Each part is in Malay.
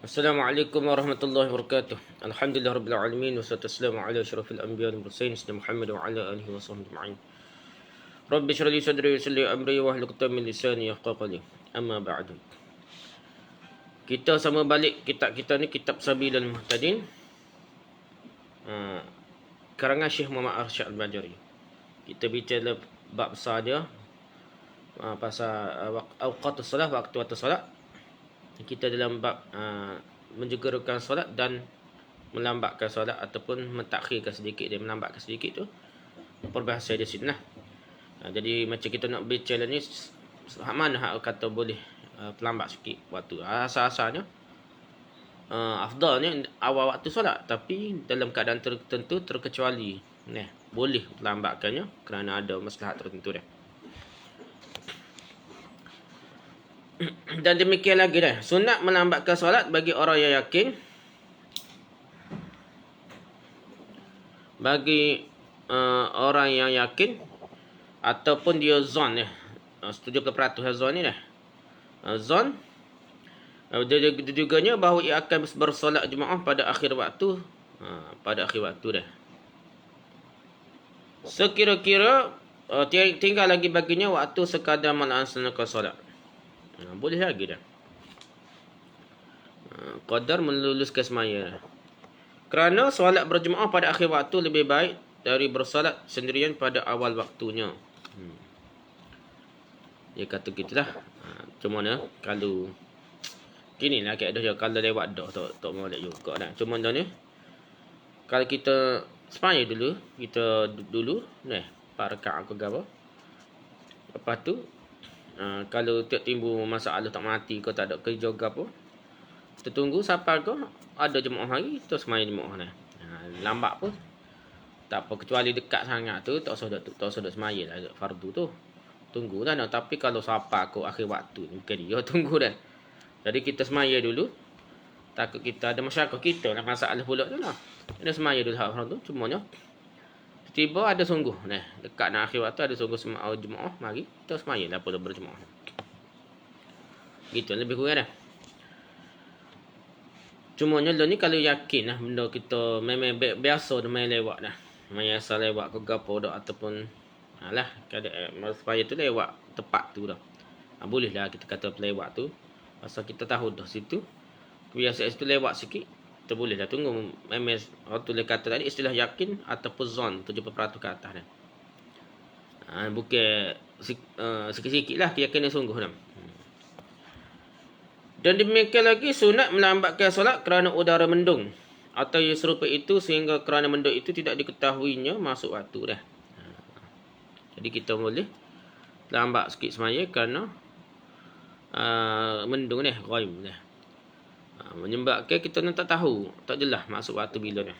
Assalamualaikum warahmatullahi wabarakatuh. Alhamdulillah rabbil alamin wassalatu wassalamu ala asyrafil anbiya'i wal mursalin sayyidina Muhammad wa ala alihi wa sahbihi ajma'in. Rabbi shrah li sadri wa yassir li amri wahlul 'uqdatam min lisani yafqahu qawli. Amma ba'du. Kita sama balik kitab kita ni, kitab Sabilul Muhtadin. Karangan Syekh Muhammad Arsyad Al-Bajari. Kita bicara bab besar dia, pasal awqatus solat, waktu solat. Kita dalam bab menjegerakan solat dan melambatkan solat ataupun mentakhirkan sedikit dia, melambatkan sedikit tu perbahasan dia sini lah. Jadi macam kita nak bicara ni, hak mana hak kata boleh terlambat sikit waktu. Asal-asalnya afdalnya awal waktu solat, tapi dalam keadaan tertentu terkecuali boleh terlambatkannya kerana ada maslahat tertentu dia. Dan demikian lagi dah, sunat melambatkan solat bagi orang yang yakin, bagi orang yang yakin ataupun dia zon 70% zon ni dah. Zon dia juganya bahawa ia akan bersolat Jumaat pada akhir waktu, dah. Sekira-kira tinggal lagi baginya waktu sekadar melaksanakan solat. Boleh lagi dah. Qadar meluluskan semaya. Kerana solat berjemaah pada akhir waktu lebih baik dari bersolat sendirian pada awal waktunya. Dia kata gitulah. Macam mana kalau gini lah kaedah dia, kalau lewat dah tak molek juga dah. Cuma dah ni, kalau kita semaya dulu, kita dulu 4 rakaat ke apa. Lepas tu kalau timbul masalah tak mati ke tak ada kerja ke apa, kita tunggu sampai ke ada jemaah lagi, kita semaya jemaah ni. Lambat pun tak apa, kecuali dekat sangat tu tak usah semaya lah fardu tu. Tunggu dah. Tapi kalau sampai ke akhir waktu ni, bukan dia tunggu dah. Jadi kita semaya dulu. Takut kita ada masyarakat kita lah masalah pula tu lah. Kita semaya dulu hak fardu. Cumanya tiba ada sungguh dekat nak akhir waktu ada sungguh jemaah, mari kita semaya lah pada berjemaah. Gitu lebih kurang dah. Cuma nyala ni kalau yakin lah benda kita memang biasa dah main lewat dah. Main asal lewat ke gapo dah ataupun keadaan supaya tu lewat tepat tu dah. Boleh lah kita kata lewat tu. Pasal kita tahu dah situ kebiasaan itu lewat sikit. Kita boleh dah tunggu. Memang waktu dia kata tadi istilah yakin ataupun zon 70% ke atas dah. Bukan sikit-sikit lah keyakinan sungguh dah. Dan demikian lagi sunat melambatkan solat kerana udara mendung atau yang serupa itu, sehingga kerana mendung itu tidak diketahuinya masuk waktu dah. Jadi kita boleh lambat sikit semaya kerana mendung dah, ghaib dah. Menyebabkan kita tak tahu, tak jelas masuk waktu bila dah.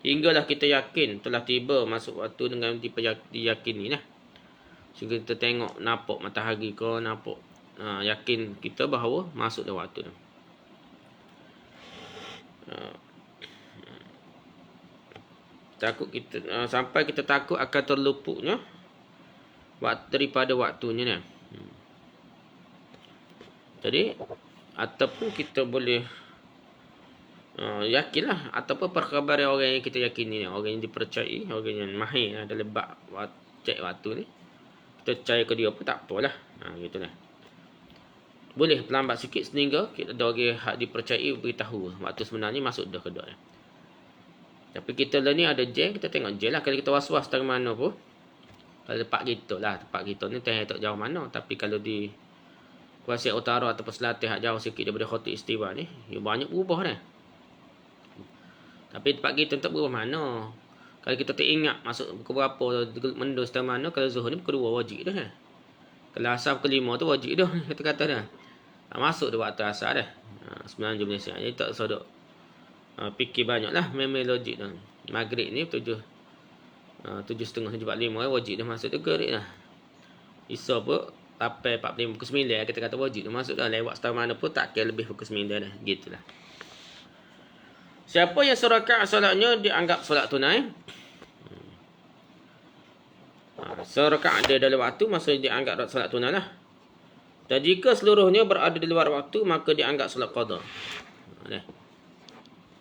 Hinggalah kita yakin telah tiba masuk waktu dengan diyakini dah. Sehingga kita tengok nampak matahari ke, nampak yakin kita bahawa masuk dah waktu dah. Takut kita sampai kita takut akan terluputnya daripada waktunya dah. Jadi ataupun kita boleh yakinlah, ataupun perkhabaran orang yang kita yakini, orang yang dipercayai, orang yang mahir dalam bab cek waktu ni, kita percaya ke dia pun tak apalah. Gitu lah. Boleh terlambat sikit sehingga kita ada orang hak dipercayai beritahu waktu sebenarnya masuk dah ke dak. Tapi kita lah ni ada jam, kita tengok jam lah. Kalau kita was-was dari mana pun, kalau tempat kita ni tak jauh mana. Tapi kalau di kuasa utara ataupun selatan hak jauh sikit daripada Khatib Istiwa ni, banyak berubah dah. Tapi tempat kita tak berubah mana. Kalau kita tak ingat masuk pukul berapa, mendung setengah mana, kalau zuhur ni pukul 2 wajib dah. Kalau asar pukul 5 tu wajib dah, kata dah. Masuk dah waktu asar dah. Sebenarnya Malaysia. Jadi tak usah duk fikir banyak lah. Memang logik dah. Maghrib ni 7.30, 7.45 wajib dah masuk tu gerik dah. Isya pun 8.45, pukul 9 kita kata wajib dah masuk dah. Lewat setengah mana pun tak kira lebih pukul 9 dah. Gitulah. Siapa yang serakaat solatnya dianggap solat tunai. Serakaat dia dalam waktu, maksudnya dianggap solat tunai lah. Dan jika seluruhnya berada di luar waktu, maka dianggap solat qada.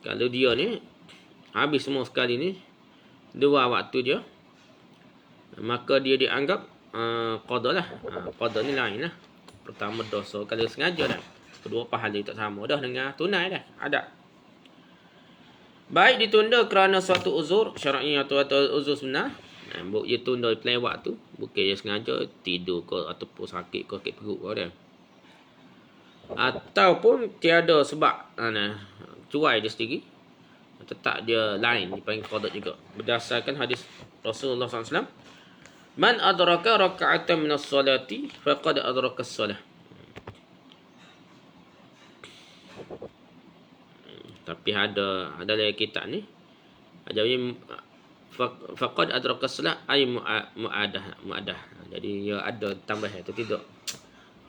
Kalau dia ni habis semua sekali ni 2 waktu je, maka dia dianggap qada lah. Qada ni lain lah. Pertama dosa kalau sengaja dah. Kedua pahala tak sama dah dengan tunai dah. Ada. Baik ditunda kerana suatu uzur syar'i atau uzur sunnah. Buk dia tunda pelewat tu, bukan dia sengaja tidur ke ataupun sakit ke perut ke dia. Ataupun tiada sebab cuai dia sendiri, tetap dia lain dipanggil qada juga. Berdasarkan hadis Rasulullah SAW, man adraka raka'atan min as-salati faqad adraka as-salah. Tapi ada dalam kitab ni jadi faqad adraka as-salah ay muadah. Jadi dia ada tambah atau tidak.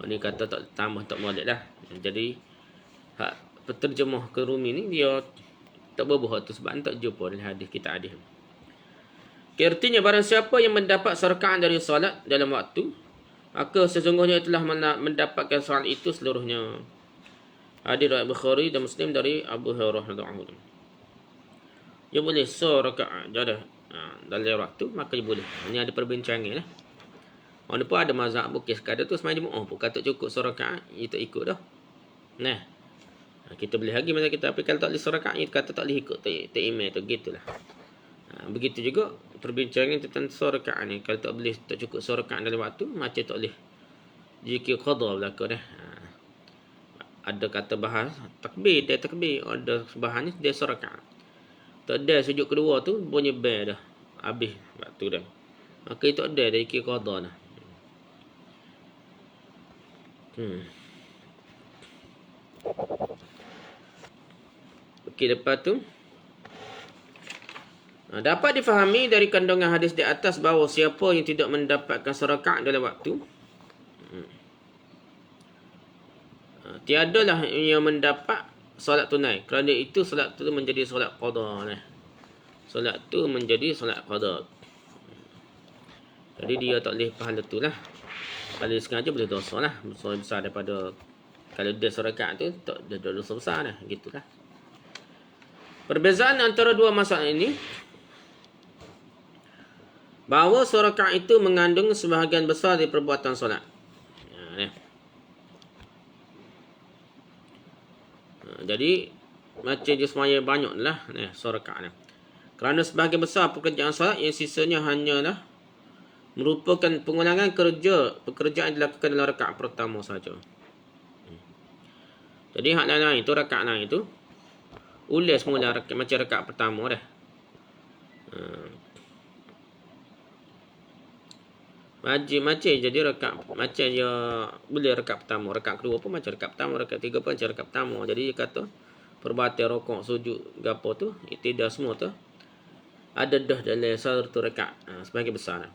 Ni kata tak tambah tak molek lah. Jadi penterjemah ke Rumi ni dia tak berbuat tu sebab tak jumpa dalam hadis kita hadis. Artinya barang siapa yang mendapat serkaan dari solat dalam waktu, maka sesungguhnya telah mendapatkan solat itu seluruhnya. Hadis riwayat Bukhari dan Muslim dari Abu Hurairah radhiyallahu anhu. Dia boleh rakaat je dalam waktu, maka dia boleh. Ini ada perbincangan lah. Orang pun ada mazhab bukis sekadar tu semai jemaah pun kata cukup rakaat, dia tak ikut dah. Kita boleh lagi macam kita, tapi kalau tak boleh rakaat, dia kata tak boleh ikut, tak email tu gitulah. Begitu juga perbincangan tentang rakaat ni, kalau tak boleh tak cukup rakaat dalam waktu, macam tak boleh jika qada berlaku dah. Ada kata bahas takbir, dia takbir, ada bahan ni dia rakaat. Tak ada sujud kedua tu bunyi bel dah. Habis waktu dah. Maka itu ada dari kira qada dah. Okey, lepas tu dapat difahami dari kandungan hadis di atas bahawa siapa yang tidak mendapatkan serakaat dalam waktu, tiadalah yang mendapat solat tunai. Kerana itu solat tu menjadi solat qada. Solat tu menjadi solat qada. Jadi dia tak boleh pahala tu lah. Kalau dia sengaja boleh dosa lah. Dosa besar daripada kalau dia serakaat tu tak ada dosa besar lah. Gitulah. Perbezaan antara dua masalah ini, bahawa serakaat itu mengandung sebahagian besar dari perbuatan solat. Jadi macam dia semaya banyak lah serakaat. Kerana sebahagian besar pekerjaan solat yang sisanya hanyalah merupakan pengulangan pekerjaan yang dilakukan dalam rakaat pertama saja. Jadi hak lain itu rakaat lain itu ulas semula macam rakaat pertama dah. Macam jadi rakaat macam dia boleh rakaat pertama, rakaat kedua pun macam rakaat pertama, rakaat tiga pun macam rakaat pertama. Jadi dia kata perbuatan rokok, sujud, gapo tu, tidak semua tu ada dah dalam satu rakaat. Sebagai besar.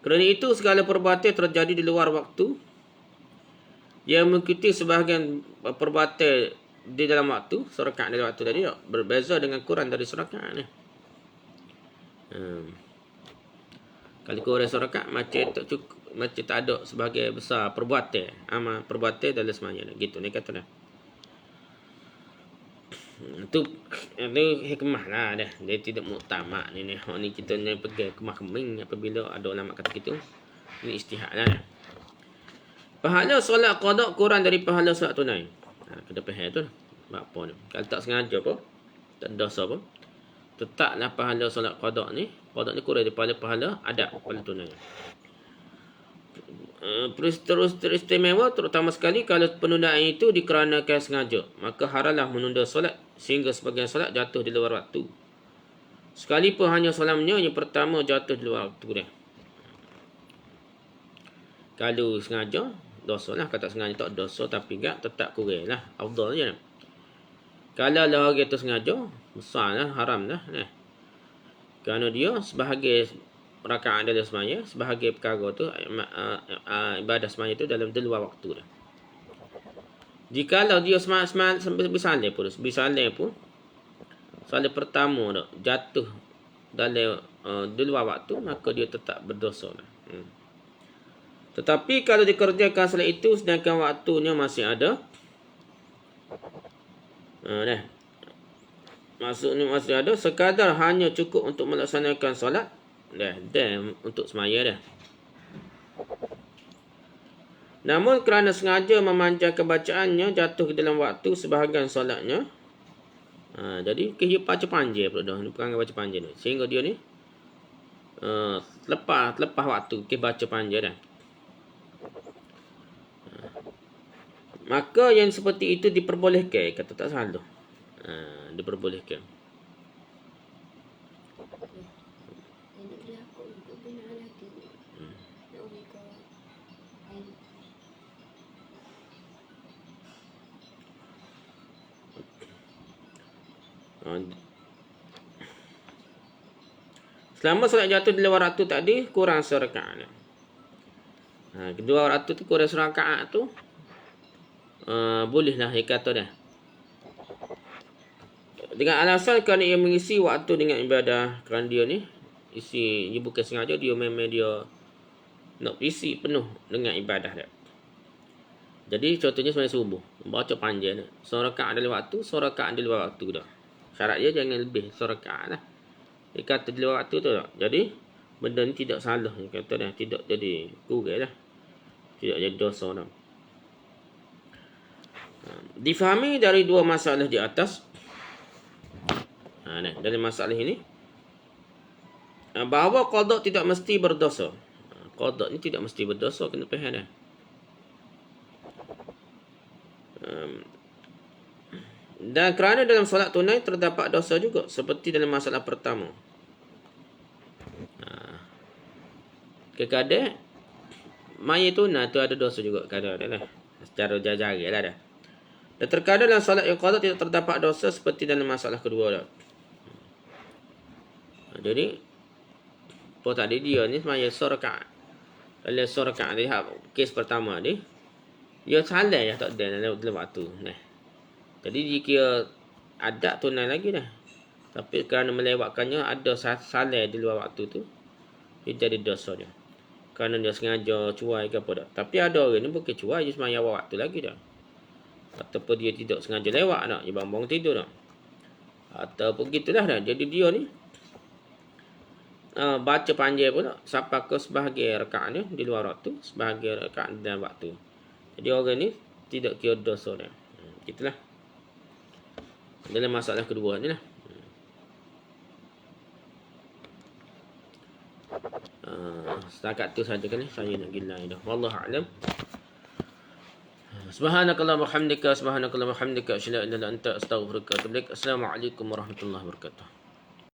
Kerana itu segala perbuatan terjadi di luar waktu yang mengikuti sebahagian perbuatan di dalam waktu, serakaat dalam waktu tadi berbeza dengan kurang dari serakaat ni. Kalau kurang serakaat macam tak cukup, macam tak ada sebagai besar perbuatan, amal perbuatan dalam semuanya gitu ni kata dah. Itu hikmah lah dah. Dia tidak muktamad ni. Ni kita ni pergi kemah keming apabila ada ulama kata gitu. Ini istihad lah. Pahala solat qada kurang dari pahala solat tunai. Kena faham tu. Apa ni? Kalau tak sengaja apa, tak dosa apa, tetaplah pahala solat qada ni kurang daripada pahala ada pahala tunai. Teristimewa terutama sekali kalau penundaan itu dikarenakan sengaja, maka haramlah menunda solat sehingga sebagian solat jatuh di luar waktu. Sekalipun hanya solamnya yang pertama jatuh di luar waktu dia. Kalau sengaja dosa lah, kata sengaja tak dosa, tapi enggak tetap kurang lah, afdal je. Kalau lah orang itu sengaja, besar lah, haram lah. Kerana dia sebahagian rakaat dalam semaya, sebahagian perkara tu ibadah semaya tu dalam di luar waktu dah. Jikalau dia semangat bersalin pun solat pertama dah jatuh dalam di luar waktu, maka dia tetap berdosa dah. Tetapi kalau dikerjakan solat itu sedangkan waktunya masih ada, Dah. Maksudnya ada sekadar hanya cukup untuk melaksanakan solat. Dah untuk semaya dah. Namun kerana sengaja memanjangkan bacaannya jatuh ke dalam waktu sebahagian solatnya. Jadi dia baca panjang pula dah. Ni perangai baca panjang ni. Sehingga dia ni lepas waktu dia baca panjang dah. Maka yang seperti itu diperbolehkan, kata tak salah. Diperbolehkan. Selama solat jatuh di luar waktu tadi kurang serakaat. Kedua waktu tu kurang serakaat tu bolehlah dia kata dah. Dengan alasan kerana ia mengisi waktu dengan ibadah, kerana dia ni dia bukan sengaja, dia memang dia nak isi penuh dengan ibadah dia. Jadi contohnya sembahyang subuh, baca panjang dah. Seorang rakaat dalam waktu, seorang rakaat di luar waktu dah. Syarat dia jangan lebih seorang rakaat lah. Dia kata di luar waktu tu tak. Jadi benda ni tidak salah, dia kata dah, tidak jadi kurang lah. Tidak jadi dosa dah. Difahami dari dua masalah di atas. Dari masalah ini bahawa qada tidak mesti berdosa. Qada ni tidak mesti berdosa, kena faham dah. Dan kerana dalam solat tunai terdapat dosa juga seperti dalam masalah pertama. Kadang mayit tunai tu ada dosa juga kadang-kadang lah. Secara jajar lah dah. Dan terkadang dalam solat yang qada tidak terdapat dosa seperti dalam masalah kedua dah. Jadi apa tadi dia ni semaya rakaat. Dalam rakaat ni kes pertama ni dia salah ya tak ada dalam waktu. Jadi jika ada tunai lagi dah. Tapi kerana melewatkannya ada salah di luar waktu tu, dia jadi dosa dia. Kerana dia sengaja cuai ke apa dah. Tapi ada orang ni bukan cuai, dia semaya awal waktu lagi dah. Ataupun dia tidak sengaja lewat dah, dia bangun tidur dah. Ataupun gitulah dah. Jadi dia ni baca panjang pula sampai ke sebahagian rakaat dia di luar waktu, sebahagian rakaat dalam waktu. Jadi orang ni tidak kira dosa dia. Gitulah. Dalam masalah kedua ni lah. Setakat tu saja kan saya nak gila dah. Wallahu a'lam. Subhanakallahumma hamdika, subhanakallahumma hamdika, asyhadu an la ilaha illa anta, astaghfiruka wa atubu ilaik. Assalamualaikum warahmatullahi wabarakatuh.